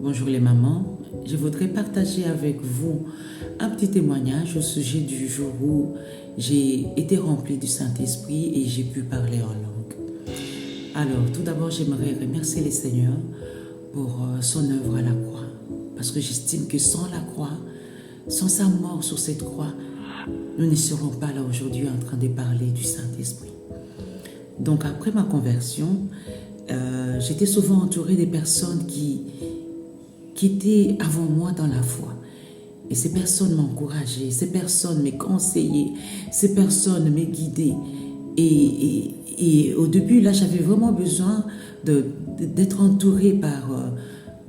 Bonjour les mamans, je voudrais partager avec vous un petit témoignage au sujet du jour où j'ai été remplie du Saint-Esprit et j'ai pu parler en langue. Alors tout d'abord j'aimerais remercier le Seigneur pour son œuvre à la croix, parce que j'estime que sans la croix, sans sa mort sur cette croix, nous ne serons pas là aujourd'hui en train de parler du Saint-Esprit. Donc après ma conversion, j'étais souvent entourée des personnes qui étaient avant moi dans la foi. Et ces personnes m'encourageaient, ces personnes me conseillaient, ces personnes me guidaient. Et au début, là, j'avais vraiment besoin d'être entourée par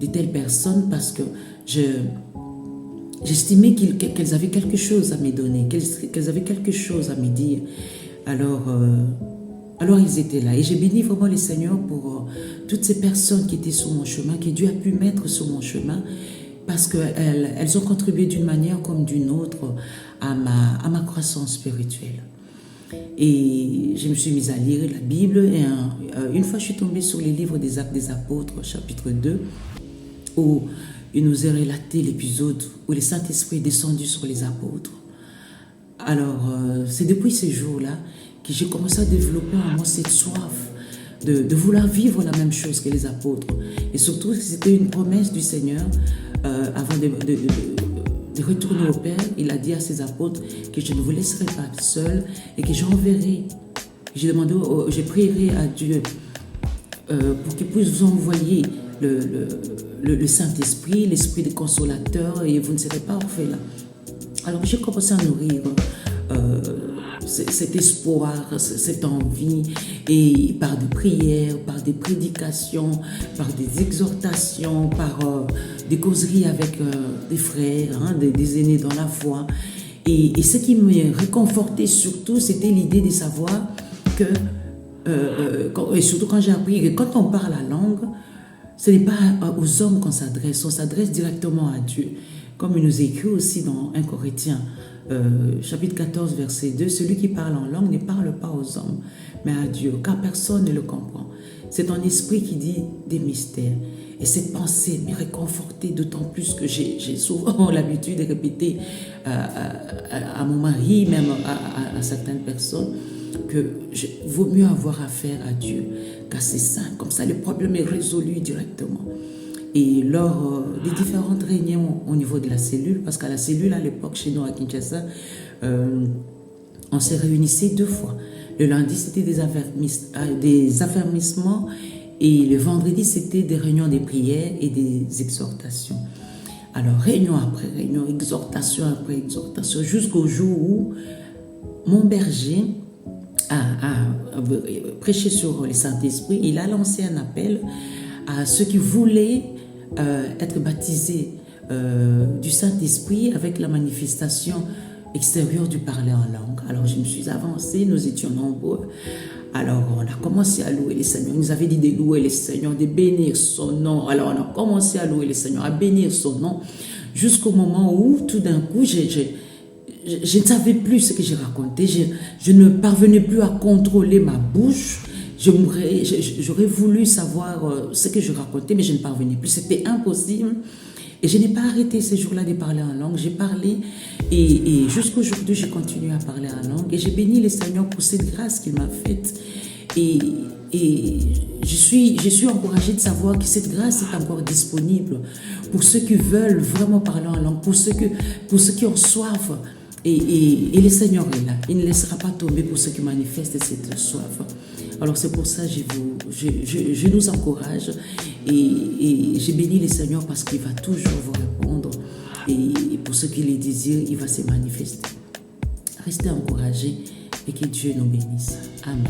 de telles personnes parce que j'estimais qu'elles avaient quelque chose à me donner, qu'elles avaient quelque chose à me dire. Alors ils étaient là. Et j'ai béni vraiment le Seigneur pour toutes ces personnes qui étaient sur mon chemin, que Dieu a pu mettre sur mon chemin, parce qu'elles ont contribué d'une manière comme d'une autre à ma croissance spirituelle. Et je me suis mise à lire la Bible. Et une fois, je suis tombée sur les livres des Actes des Apôtres, chapitre 2, où il nous est relaté l'épisode où le Saint-Esprit est descendu sur les apôtres. Alors, c'est depuis ces jours-là que j'ai commencé à développer en moi cette soif de vouloir vivre la même chose que les apôtres. Et surtout, c'était une promesse du Seigneur avant de retourner au Père. Il a dit à ses apôtres que je ne vous laisserai pas seul et que j'enverrai. Je prierai à Dieu pour qu'il puisse vous envoyer le Saint-Esprit, l'Esprit de consolateur, et vous ne serez pas orphelins. Alors j'ai commencé à nourrir cet espoir, cette envie, et par des prières, par des prédications, par des exhortations, par des causeries avec des frères, des aînés dans la foi. Et ce qui me réconfortait surtout, c'était l'idée de savoir que, et surtout quand j'ai appris que quand on parle la langue, ce n'est pas aux hommes qu'on s'adresse, on s'adresse directement à Dieu. Comme il nous écrit aussi dans 1 Corinthiens, chapitre 14, verset 2, celui qui parle en langue ne parle pas aux hommes, mais à Dieu, car personne ne le comprend. C'est ton esprit qui dit des mystères. Et cette pensée me réconfortait d'autant plus que j'ai souvent l'habitude de répéter à mon mari, même à certaines personnes, que vaut mieux avoir affaire à Dieu qu'à ses saints. Comme ça, le problème est résolu directement. Et lors des différentes réunions au niveau de la cellule, parce qu'à la cellule, à l'époque, chez nous à Kinshasa, on s'est réunissait 2 fois. Le lundi, c'était des affermissements, et le vendredi, c'était des réunions des prières et des exhortations. Alors, réunion après réunion, exhortation après exhortation, jusqu'au jour où mon berger a prêché sur le Saint-Esprit. Il a lancé un appel à ceux qui voulaient être baptisés du Saint-Esprit avec la manifestation extérieure du parler en langue. Alors je me suis avancée, nous étions nombreux. Alors on a commencé à louer le Seigneur. Il nous avait dit de louer le Seigneur, de bénir son nom. Alors on a commencé à louer le Seigneur, à bénir son nom, jusqu'au moment où tout d'un coup je ne savais plus ce que j'ai raconté. Je ne parvenais plus à contrôler ma bouche. J'aurais voulu savoir ce que je racontais, mais je ne parvenais plus. C'était impossible. Et je n'ai pas arrêté ces jours-là de parler en langue. J'ai parlé et jusqu'aujourd'hui, j'ai continué à parler en langue. Et j'ai béni le Seigneur pour cette grâce qu'il m'a faite. Et je suis encouragée de savoir que cette grâce est encore disponible pour ceux qui veulent vraiment parler en langue, pour ceux qui ont soif. Et le Seigneur est là. Il ne laissera pas tomber pour ceux qui manifestent cette soif. Alors c'est pour ça que je nous encourage et je bénis le Seigneur parce qu'il va toujours vous répondre. Et pour ceux qui les désirent, il va se manifester. Restez encouragés et que Dieu nous bénisse. Amen.